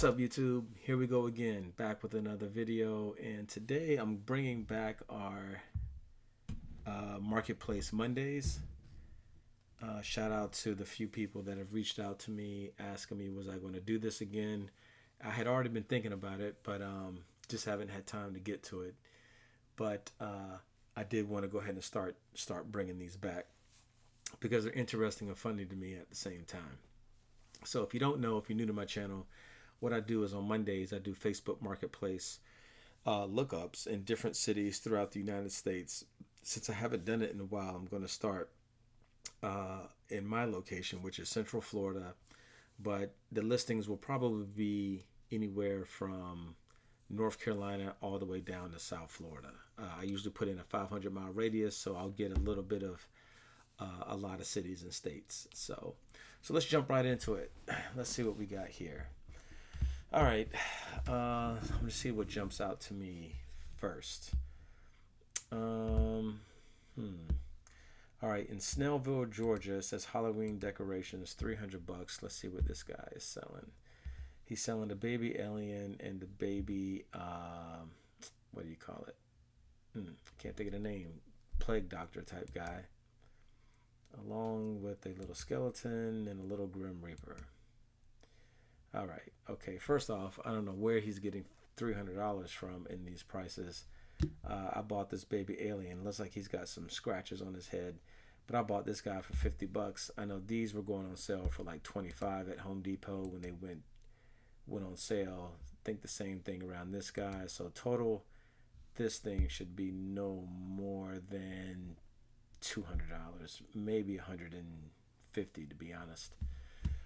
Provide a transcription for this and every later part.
What's up, YouTube? Here we go again, back with another video, and today I'm bringing back our Marketplace Mondays. Shout out to the few people that have reached out to me asking me, was I going to do this again? I had already been thinking about it, but just haven't had time to get to it. But I did want to go ahead and start bringing these back because they're interesting and funny to me at the same time. So if you don't know, if you're new to my channel, what I do is on Mondays I do Facebook Marketplace lookups in different cities throughout the United States. Since I haven't done it in a while, I'm going to start in my location, which is Central Florida. But the listings will probably be anywhere from North Carolina all the way down to South Florida. I usually put in a 500-mile radius, so I'll get a little bit of a lot of cities and states. So let's jump right into it. Let's see what we got here. All right, I'm gonna see what jumps out to me first. Um, All right, in Snellville, Georgia, it says Halloween decorations, $300. Let's see what this guy is selling. He's selling the baby alien and the baby, what do you call it? Can't think of the name. Plague doctor type guy, along with a little skeleton and a little Grim Reaper. All right. Okay. First off, I don't know where he's getting $300 from in these prices. I bought this baby alien. Looks like he's got some scratches on his head, but I bought this guy for $50. I know these were going on sale for like 25 at Home Depot when they went on sale. I think the same thing around this guy. So total, this thing should be no more than $200, maybe $150 to be honest.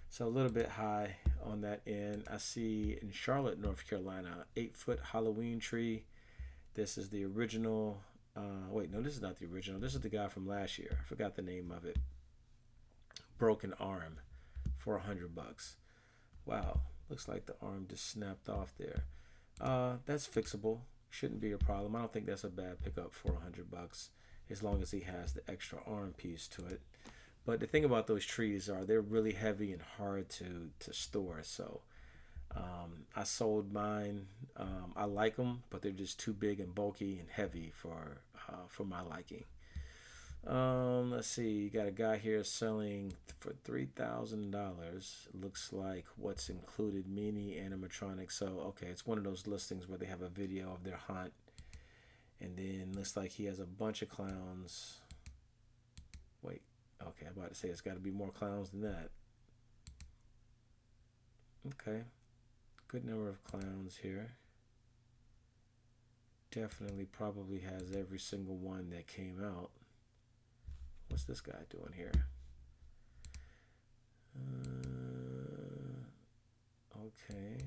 So a little bit high on that end. I see in Charlotte, North Carolina, 8-foot Halloween tree. This is the original. Wait, no, this is not the original. This is the guy from last year. I forgot the name of it. Broken arm for $100. Wow, looks like the arm just snapped off there. That's fixable. Shouldn't be a problem. I don't think that's a bad pickup for $100, as long as he has the extra arm piece to it. But the thing about those trees are they're really heavy and hard to store. So I sold mine. I like them, but they're just too big and bulky and heavy for my liking. Let's see. You got a guy here selling for $3,000. Looks like what's included, mini animatronics. So okay, it's one of those listings where they have a video of their hunt, and then looks like he has a bunch of clowns. Wait. Okay, I'm about to say it's got to be more clowns than that. Okay, good number of clowns here. Definitely probably has every single one that came out. What's this guy doing here? Okay.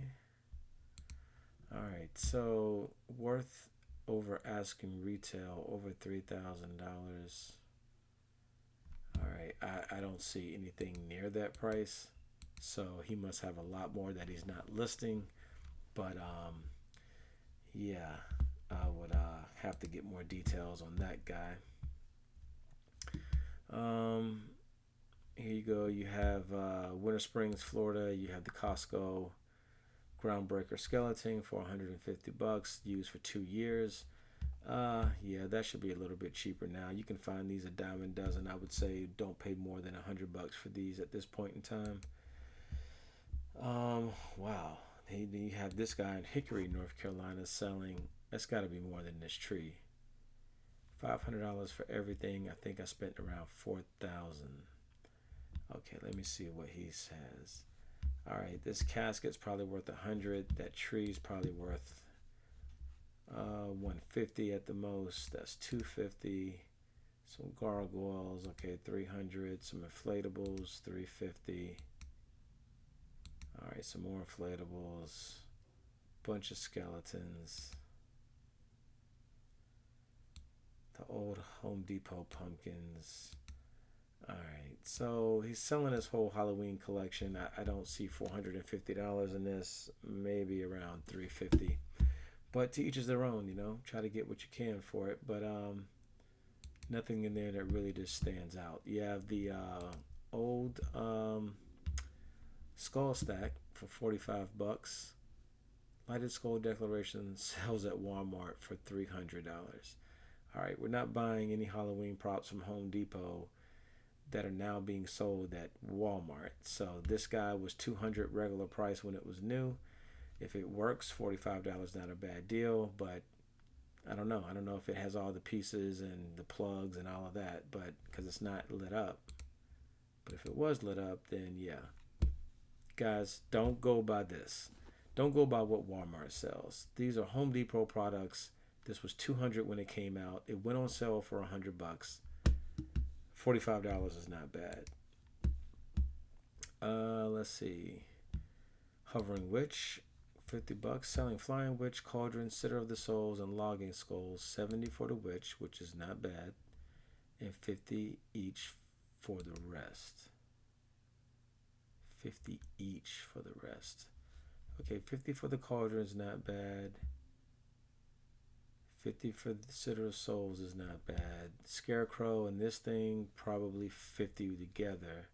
All right, so worth over asking retail, over $3,000. All right, I don't see anything near that price, so he must have a lot more that he's not listing. But yeah, I would have to get more details on that guy. Here you go. You have Winter Springs, Florida. You have the Costco Groundbreaker skeleton for $150, used for 2 years. Yeah, that should be a little bit cheaper now. You can find these a dime a dozen. I would say don't pay more than $100 for these at this point in time. Wow. You have this guy in Hickory, North Carolina, selling. That's got to be more than this tree. $500 for everything. I think I spent around $4,000. Okay, let me see what he says. All right, this casket's probably worth $100. That tree's probably worth $150 at the most. That's $250. Some gargoyles, okay, $300. Some inflatables, $350. All right, some more inflatables. Bunch of skeletons. The old Home Depot pumpkins. All right, so he's selling his whole Halloween collection. I don't see $450 in this. Maybe around $350. But to each is their own, you know. Try to get what you can for it. But nothing in there that really just stands out. You have the old skull stack for $45. Lighted skull decoration sells at Walmart for $300. All right, we're not buying any Halloween props from Home Depot that are now being sold at Walmart. So this guy was 200 regular price when it was new. If it works, $45 not a bad deal, but I don't know. I don't know if it has all the pieces and the plugs and all of that, but because it's not lit up. But if it was lit up, then yeah. Guys, don't go by this. Don't go by what Walmart sells. These are Home Depot products. This was 200 when it came out. It went on sale for $100. $45 is not bad. Let's see. Hovering Witch, $50. Selling Flying Witch, Cauldron, Sitter of the Souls, and Logging Skulls. 70 for the Witch, which is not bad, and 50 each for the rest. 50 each for the rest. Okay, 50 for the Cauldron is not bad. 50 for the Sitter of Souls is not bad. Scarecrow and this thing, probably 50 together.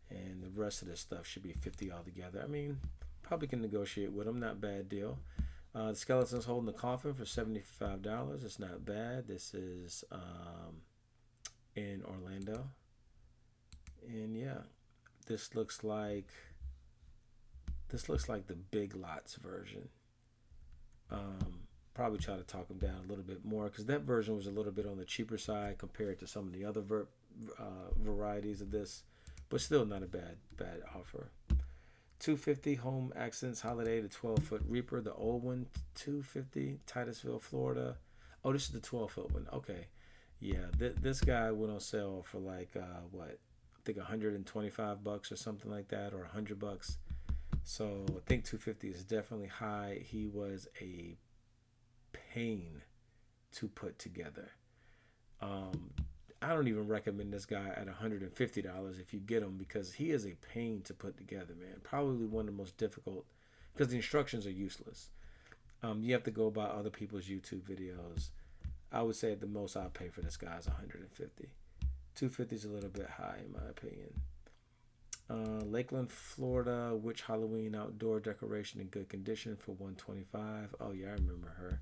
And the rest of this stuff should be 50 altogether. I mean, probably can negotiate with them. Not bad deal. The Skeletons Holding the Coffin for $75. It's not bad. This is in Orlando. And yeah, this looks like the Big Lots version. Probably try to talk them down a little bit more because that version was a little bit on the cheaper side compared to some of the other varieties of this, but still not a bad offer. $250 Home Accents Holiday, the 12-foot Reaper, the old one, $250, Titusville, Florida. Oh, this is the 12-foot one. Okay, yeah, this guy went on sale for like what? I think $125 or something like that, or $100. So I think 250 is definitely high. He was a pain to put together. I don't even recommend this guy at $150 if you get him, because he is a pain to put together, man. Probably one of the most difficult because the instructions are useless. You have to go by other people's YouTube videos. I would say at the most I'll pay for this guy is $150. $250 is a little bit high in my opinion. Lakeland, Florida, Witch Halloween outdoor decoration in good condition for $125. Oh yeah, I remember her.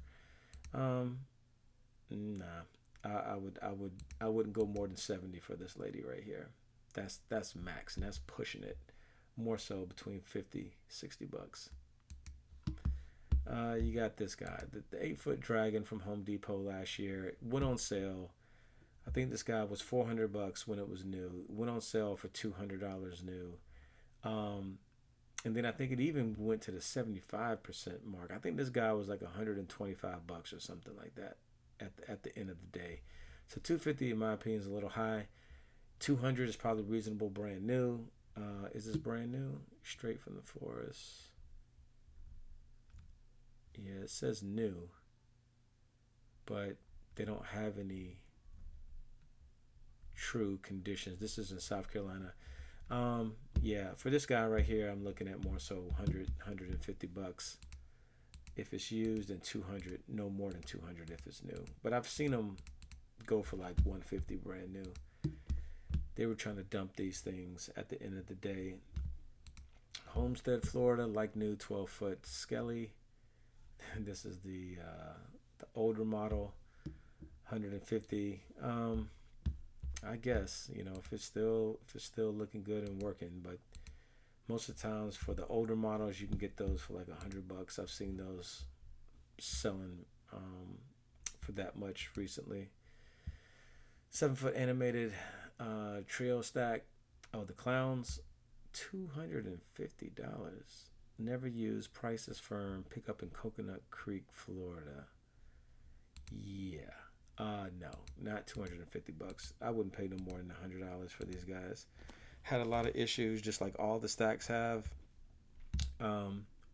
Nah, I wouldn't go more than 70 for this lady right here. That's max, and that's pushing it. More so between 50, $60. You got this guy, the 8-foot dragon from Home Depot last year. It went on sale. I think this guy was $400 when it was new. It went on sale for $200 new. And then I think it even went to the 75% mark. I think this guy was like $125 or something like that at the end of the day. So $250 in my opinion is a little high. $200 is probably reasonable, brand new. Is this brand new? Straight from the forest. Yeah, it says new, but they don't have any true conditions. This is in South Carolina. Yeah, for this guy right here, I'm looking at more so $150 if it's used, and $200, no more than $200 if it's new. But I've seen them go for like $150 brand new. They were trying to dump these things at the end of the day. Homestead, Florida, like new 12-foot Skelly. This is the older model, $150. I guess, if it's still looking good and working, but most of the times for the older models you can get those for like $100. I've seen those selling for that much recently. 7-foot animated trio stack. Oh, the clowns, $250. Never used. Price is firm. Pick up in Coconut Creek, Florida. Yeah. No, not $250. I wouldn't pay no more than $100 for these guys. Had a lot of issues, just like all the stacks have,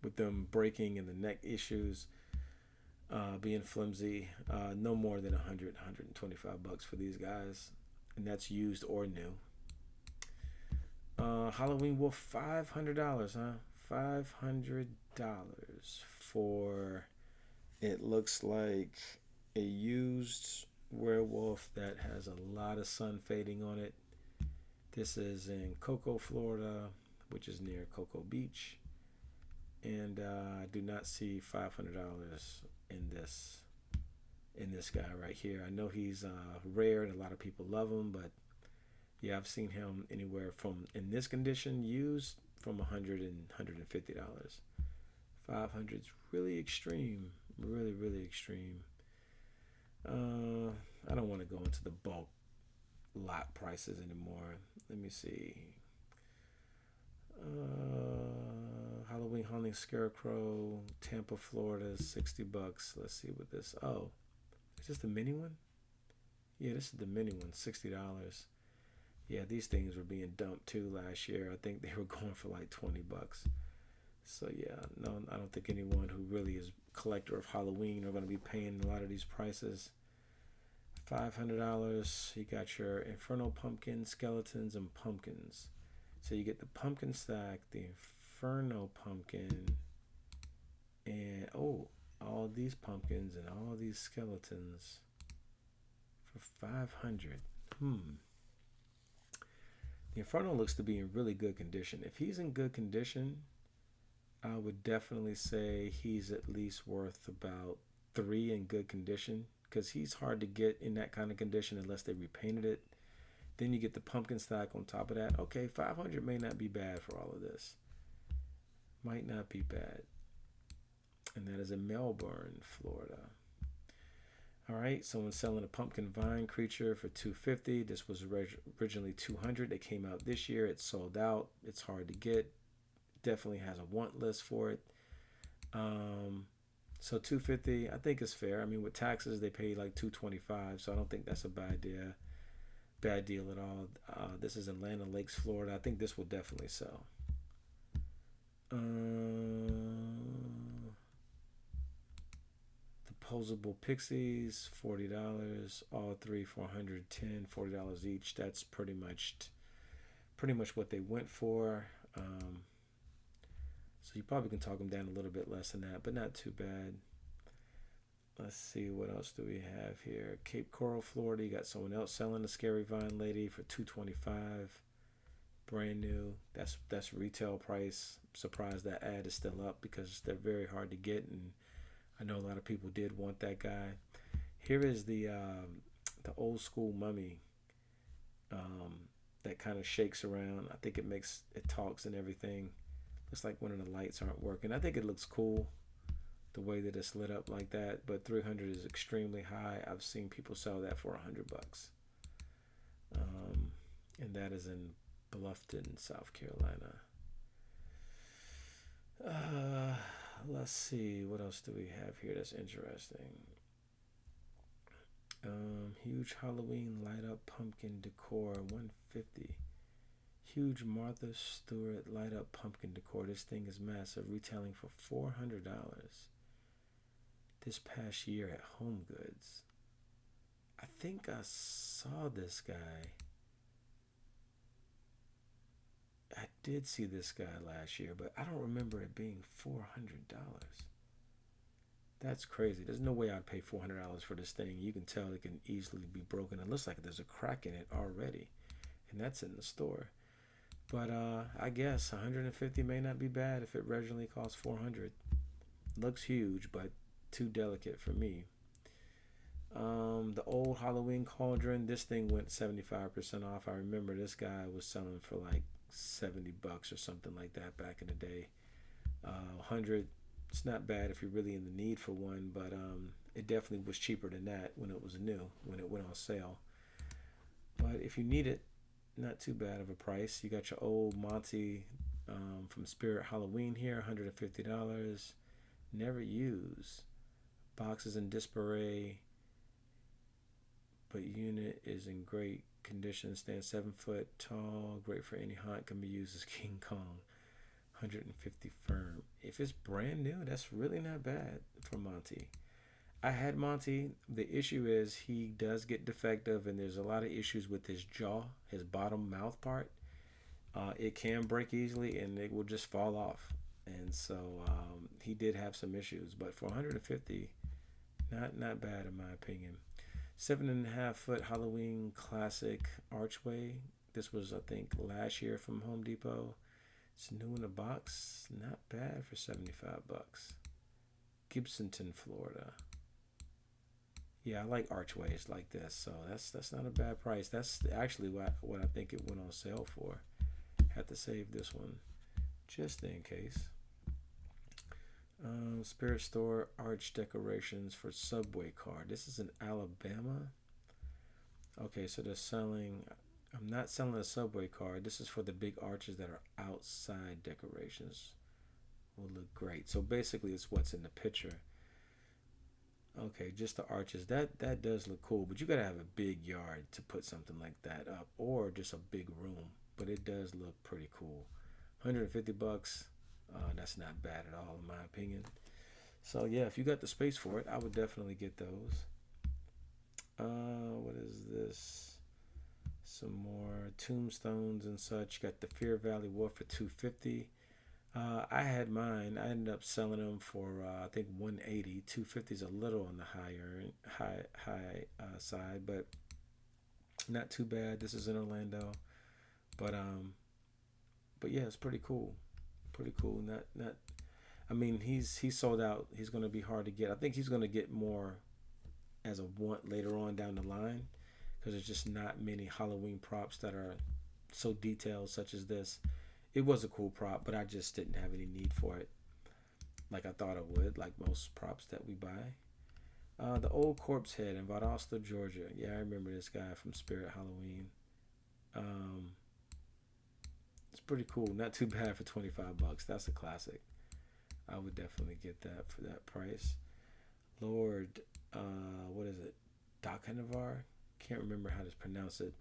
with them breaking and the neck issues, being flimsy. No more than $125 for these guys, and that's used or new. Halloween Wolf, $500, huh? $500 for, it looks like a used werewolf that has a lot of sun fading on it. This is in Cocoa, Florida, which is near Cocoa Beach. and I do not see $500 in this guy right here. I know he's rare and a lot of people love him, but yeah, I've seen him anywhere from in this condition used from $100 and $150. 500's really extreme, really really extreme. Uh, I don't want to go into the bulk lot prices anymore. Let me see. Halloween Haunting Scarecrow, Tampa, Florida, $60. Let's see what this. Oh, is this the mini one? Yeah, this is the mini one, $60. Yeah, these things were being dumped too last year. I think they were going for like $20. So yeah, no, I don't think anyone who really is a collector of Halloween are going to be paying a lot of these prices. $500. You got your Inferno pumpkin, skeletons, and pumpkins. So you get the pumpkin stack, the Inferno pumpkin, and oh, all these pumpkins and all these skeletons for 500. The Inferno looks to be in really good condition. If he's in good condition, I would definitely say he's at least worth about three in good condition because he's hard to get in that kind of condition unless they repainted it. Then you get the pumpkin stack on top of that. Okay, 500 may not be bad for all of this. Might not be bad. And that is in Melbourne, Florida. All right, someone's selling a pumpkin vine creature for $250. This was originally $200. It came out this year. It's sold out. It's hard to get. Definitely has a want list for it. So $250, I think is fair. I mean, with taxes, they pay like $225, so I don't think that's a bad deal at all. This is in Land Lakes, Florida. I think this will definitely sell. The posable pixies, $40. All three for $110, $40 each. That's pretty much what they went for. So you probably can talk them down a little bit less than that, but not too bad. Let's see, what else do we have here? Cape Coral, Florida. You got someone else selling the Scary Vine Lady for $225. Brand new. That's retail price. I'm surprised that ad is still up because they're very hard to get, and I know a lot of people did want that guy. Here is the old school mummy that kind of shakes around. I think it talks and everything. Looks like one of the lights aren't working. I think it looks cool the way that it's lit up like that, but 300 is extremely high. I've seen people sell that for $100. And that is in Bluffton, South Carolina. Let's see, what else do we have here that's interesting? Huge Halloween light up pumpkin decor, $150. Huge Martha Stewart light up pumpkin decor. This thing is massive, retailing for $400 this past year at Home Goods. I think I saw this guy. I did see this guy last year, but I don't remember it being $400. That's crazy. There's no way I'd pay $400 for this thing. You can tell it can easily be broken. It looks like there's a crack in it already, and that's in the store. But I guess $150 may not be bad if it originally cost $400. Looks huge, but too delicate for me. The old Halloween cauldron. This thing went 75% off. I remember this guy was selling for like $70 or something like that back in the day. 100. It's not bad if you're really in the need for one, but it definitely was cheaper than that when it was new, when it went on sale. But if you need it, not too bad of a price. You got your old Monty from Spirit Halloween here, $150. Never used. Boxes in disarray, but unit is in great condition. Stands 7 foot tall. Great for any haunt. Can be used as King Kong. 150 firm. If it's brand new, that's really not bad for Monty. I had Monty. The issue is he does get defective, and there's a lot of issues with his jaw, his bottom mouth part. It can break easily, and it will just fall off. And so he did have some issues, but for 150, not bad in my opinion. 7.5 foot Halloween classic archway. This was, I think, last year from Home Depot. It's new in the box. Not bad for 75 bucks. Gibsonton, Florida. Yeah, I like archways like this, so that's not a bad price. That's actually what I think it went on sale for. Had to save this one just in case. Spirit Store arch decorations for subway car. This is in Alabama. Okay, so they're selling. I'm not selling a subway car. This is for the big arches that are outside decorations. Will look great. So basically, it's what's in the picture. Okay, just the arches. That does look cool, but you gotta have a big yard to put something like that up, or just a big room. But it does look pretty cool. 150 bucks. That's not bad at all, in my opinion. So yeah, if you got the space for it, I would definitely get those. What is this? Some more tombstones and such. Got the Fear Valley Wolf for 250. I had mine. I ended up selling them for I think 180. 250 is a little on the high side, but not too bad. This is in Orlando, but yeah, it's pretty cool. Pretty cool. Not. I mean, he's sold out. He's gonna be hard to get. I think he's gonna get more as a want later on down the line because there's just not many Halloween props that are so detailed such as this. It was a cool prop, but I just didn't have any need for it like I thought I would, like most props that we buy. The old corpse head in Valdosta, Georgia. Yeah, I remember this guy from Spirit Halloween. Um, it's pretty cool. Not too bad for 25 bucks. That's a classic. I would definitely get that for that price. Lord, what is it? Dakanavar? Can't remember how to pronounce it.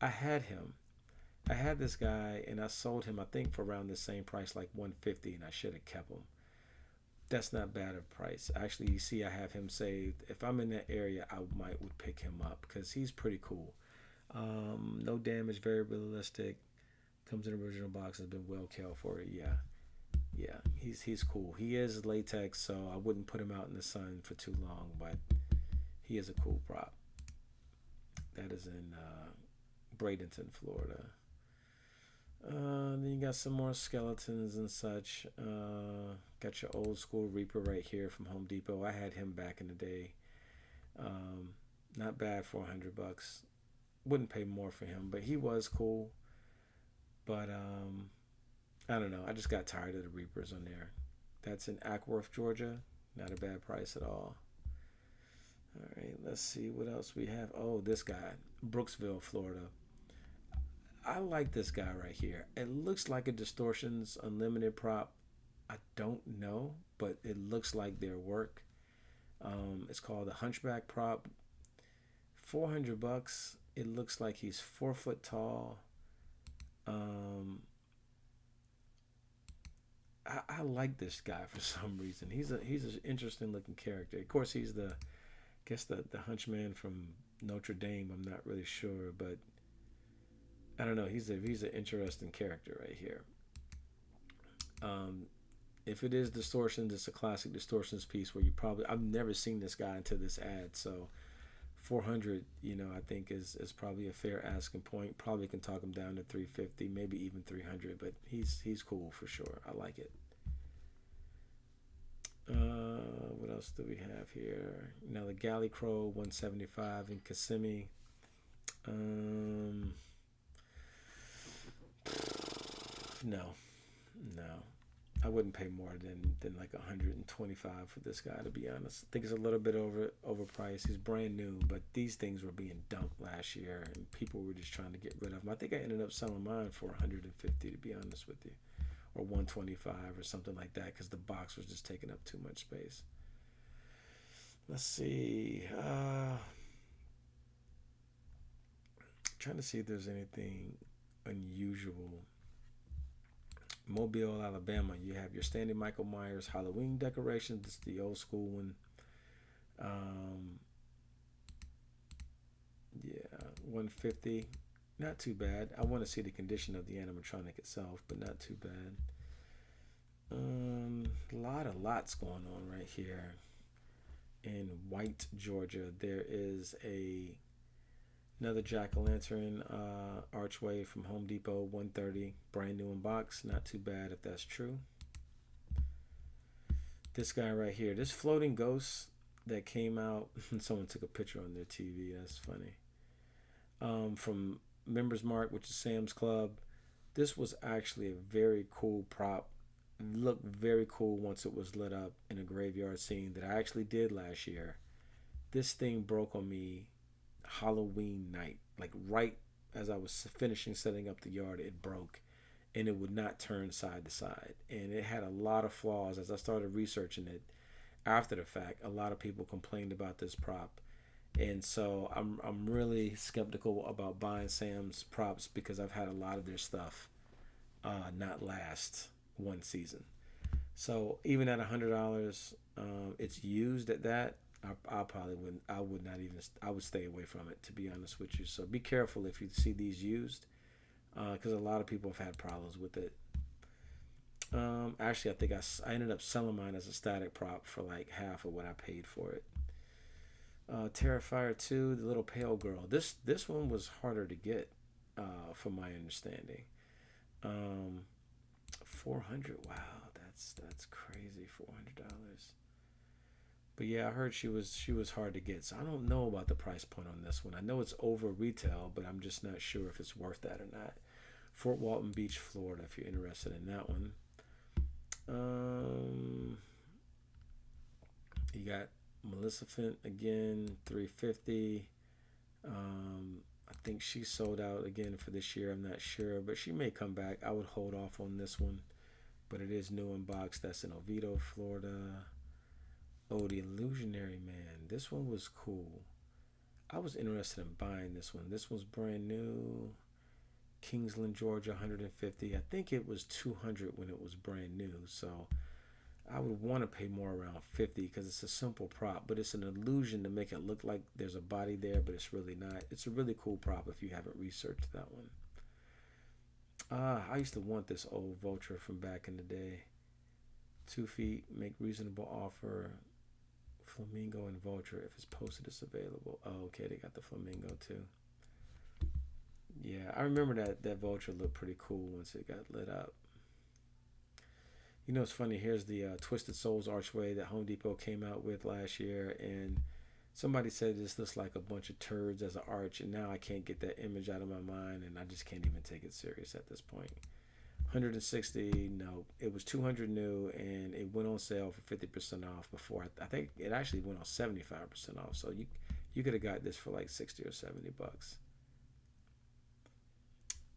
I had him. I had this guy and I sold him I think for around the same price, like 150, and I should have kept him. That's not bad of price. Actually, you see I have him saved. If I'm in that area, I might would pick him up because he's pretty cool. No damage, very realistic. Comes in the original box, has been well cared for it. Yeah. Yeah, he's cool. He is latex, so I wouldn't put him out in the sun for too long, but he is a cool prop. That is in Bradenton, Florida. Then you got some more skeletons and such. Got your old school Reaper right here from Home Depot. I had him back in the day. Um, Not bad for 100 bucks. Wouldn't pay more for him, but he was cool. But I don't know. I just got tired of the Reapers on there. That's in Ackworth, Georgia. Not a bad price at all. All right, let's see what else we have. Oh, this guy, Brooksville, Florida. I like this guy right here. It looks like a Distortions Unlimited prop. I don't know, but it looks like their work. It's called a Hunchback prop. 400 bucks. It looks like he's 4 foot tall. Um, I like this guy for some reason. He's an interesting looking character. Of course, he's the guess the henchman from Notre Dame. I'm not really sure, but I don't know. He's an interesting character right here. Um, if it is Distortions, it's a classic Distortions piece where you probably I've never seen this guy until this ad, so 400, I think is probably a fair asking point. Probably can talk him down to 350, maybe even 300, but he's cool for sure. I like it. What else do we have here? Now the Galley Crow 175 in Kissimmee. Um, no, no. I wouldn't pay more than like 125 for this guy, to be honest. I think it's a little bit overpriced. He's brand new, but these things were being dumped last year, and people were just trying to get rid of them. I think I ended up selling mine for 150, to be honest with you, or 125 or something like that, because the box was just taking up too much space. Let's see. Trying to see if there's anything unusual. Mobile, Alabama. You have your standard Michael Myers Halloween decorations. It's the old school one. Um, yeah, 150. Not too bad. I want to see the condition of the animatronic itself, but not too bad. Lots going on right here in White, Georgia. There is a Another jack-o'-lantern archway from Home Depot, 130, brand new in box. Not too bad if that's true. This guy right here, this floating ghost that came out. Someone took a picture on their TV. That's funny. From Members Mark, which is Sam's Club. This was actually a very cool prop. It looked very cool once it was lit up in a graveyard scene that I actually did last year. This thing broke on me Halloween night. Like right as I was finishing setting up the yard, it broke and it would not turn side to side. And it had a lot of flaws. As I started researching it after the fact, a lot of people complained about this prop. And so I'm really skeptical about buying Sam's props because I've had a lot of their stuff not last one season. So even at $100, it's used at that. I probably wouldn't. I would not even. I would stay away from it, to be honest with you. So be careful if you see these used, because a lot of people have had problems with it. Actually, I think I ended up selling mine as a static prop for like half of what I paid for it. Terrifier 2, the little pale girl. This one was harder to get, from my understanding. 400. Wow, that's crazy. $400. But yeah, I heard she was hard to get. So I don't know about the price point on this one. I know it's over retail, but I'm just not sure if it's worth that or not. Fort Walton Beach, Florida, if you're interested in that one. Um, you got Maleficent again, 350. I think she sold out again for this year. I'm not sure, but she may come back. I would hold off on this one, but it is new in box. That's in Oviedo, Florida. Oh, the Illusionary Man. This one was cool. I was interested in buying this one. This was brand new. Kingsland, Georgia, 150. I think it was 200 when it was brand new. So I would want to pay more around 50 because it's a simple prop, but it's an illusion to make it look like there's a body there, but it's really not. It's a really cool prop if you haven't researched that one. I used to want this old vulture from back in the day. 2 feet, make reasonable offer. Flamingo and vulture, if it's posted, it's available. Oh, okay, they got the flamingo too. Yeah, I remember that vulture looked pretty cool once it got lit up. You know, it's funny. Here's the Twisted Souls archway that Home Depot came out with last year, and somebody said this looks like a bunch of turds as an arch, and now I can't get that image out of my mind, and I just can't even take it serious at this point. 160, no, it was 200 new, and it went on sale for 50% off before. I think it actually went on 75% off, so you could have got this for like 60 or $70.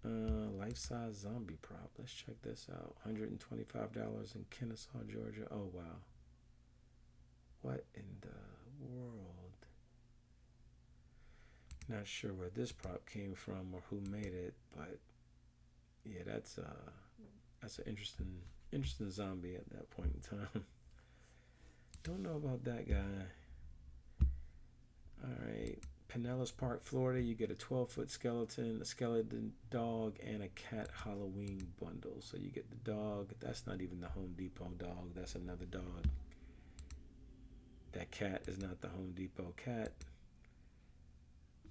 Life-size zombie prop. Let's check this out. $125 in Kennesaw, Georgia. Oh wow. What in the world? Not sure where this prop came from or who made it, but yeah, that's an interesting zombie at that point in time. Don't know about that guy. All right. Pinellas Park, Florida, you get a 12-foot skeleton, a skeleton dog, and a cat Halloween bundle. So you get the dog. That's not even the Home Depot dog. That's another dog. That cat is not the Home Depot cat.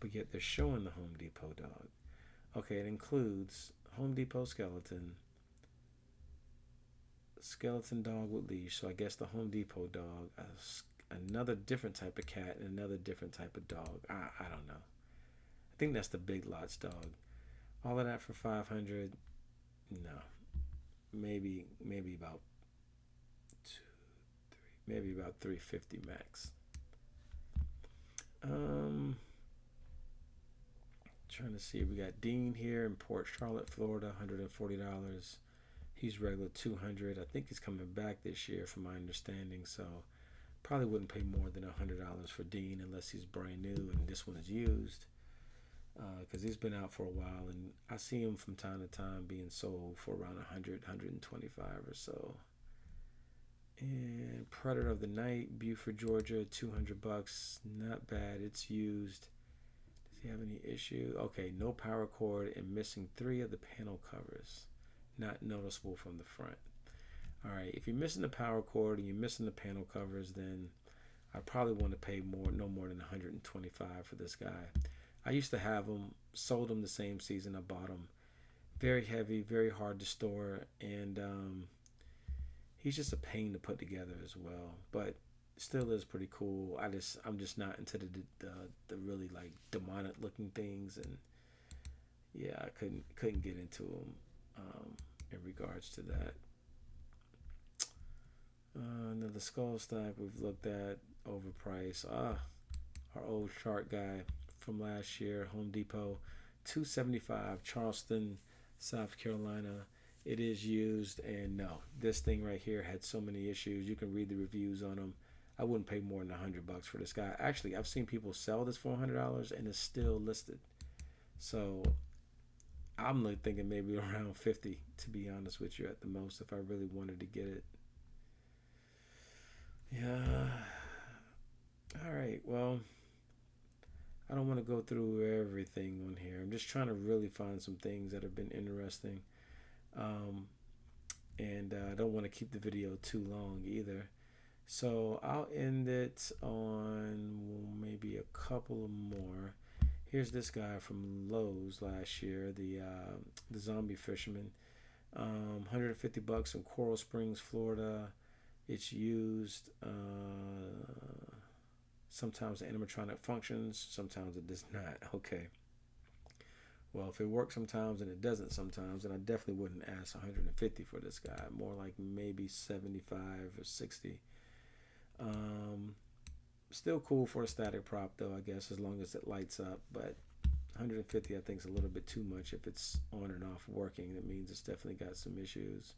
But yet they're showing the Home Depot dog. Okay, it includes Home Depot skeleton, skeleton dog with leash. So I guess the Home Depot dog, another different type of cat, and another different type of dog. I don't know. I think that's the Big Lots dog. All of that for 500. No, maybe about maybe about 350 max. Trying to see. We got Dean here in Port Charlotte, Florida, $140. He's regular 200. I think he's coming back this year, from my understanding. So probably wouldn't pay more than $100 for Dean unless he's brand new and this one is used. Because he's been out for a while, and I see him from time to time being sold for around 100, 125 or so. And Predator of the Night, Buford, Georgia, $200. Not bad. It's used. Does he have any issue? Okay, no power cord and missing 3 of the panel covers. Not noticeable from the front. All right, if you're missing the power cord and you're missing the panel covers, then I probably want to pay more, no more than 125 for this guy. I used to have them, sold them the same season I bought them. Very heavy, very hard to store, and he's just a pain to put together as well. But still is pretty cool. I'm just not into the really like demonic looking things, and yeah, I couldn't get into them in regards to that. Another skull stack we've looked at, overpriced. Our old shark guy from last year, Home Depot, 275, Charleston, South Carolina. It is used, and no, this thing right here had so many issues. You can read the reviews on them. I wouldn't pay more than $100 for this guy. Actually, I've seen people sell this for $100, and it's still listed. So I'm like thinking maybe around 50, to be honest with you, at the most, if I really wanted to get it. Yeah. All right. Well, I don't want to go through everything on here. I'm just trying to really find some things that have been interesting. Um, and I don't want to keep the video too long either. So I'll end it on maybe a couple more. Here's this guy from Lowe's last year, the zombie fisherman. 150 bucks in Coral Springs, Florida. It's used. Sometimes the animatronic functions, sometimes it does not. Okay. Well, if it works sometimes and it doesn't sometimes, then I definitely wouldn't ask 150 for this guy. More like maybe 75 or 60. Um, Still cool for a static prop though, I guess, as long as it lights up. But 150, I think, is a little bit too much. If it's on and off working, it means it's definitely got some issues.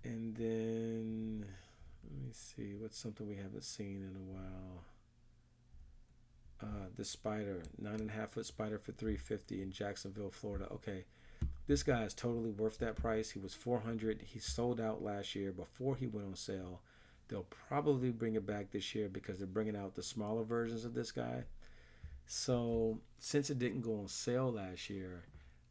And then let me see, what's something we haven't seen in a while. The spider, 9.5 foot spider for 350 in Jacksonville, Florida. Okay, this guy is totally worth that price. He was 400. He sold out last year before he went on sale. They'll probably bring it back this year because they're bringing out the smaller versions of this guy. So since it didn't go on sale last year,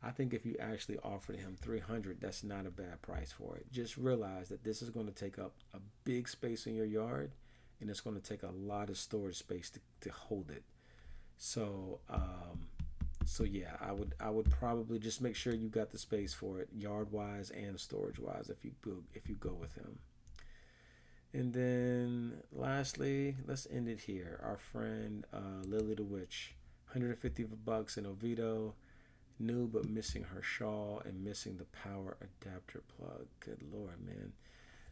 I think if you actually offered him 300, that's not a bad price for it. Just realize that this is going to take up a big space in your yard, and it's going to take a lot of storage space to hold it. So, so yeah, I would probably just make sure you got the space for it, yard wise and storage wise, if you go with him. And then lastly, let's end it here. Our friend Lily the Witch, 150 bucks in Oviedo, new but missing her shawl and missing the power adapter plug. Good lord, man.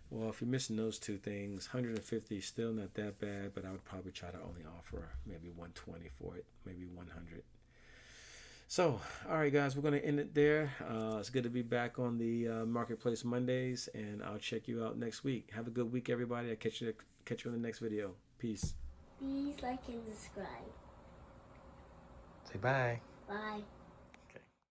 Well, if you're missing those two things, 150 is still not that bad, but I would probably try to only offer maybe 120 for it, maybe 100. So, all right, guys, we're going to end it there. It's good to be back on the Marketplace Mondays, and I'll check you out next week. Have a good week, everybody. I'll catch you in the next video. Peace. Please like and subscribe. Say bye. Bye.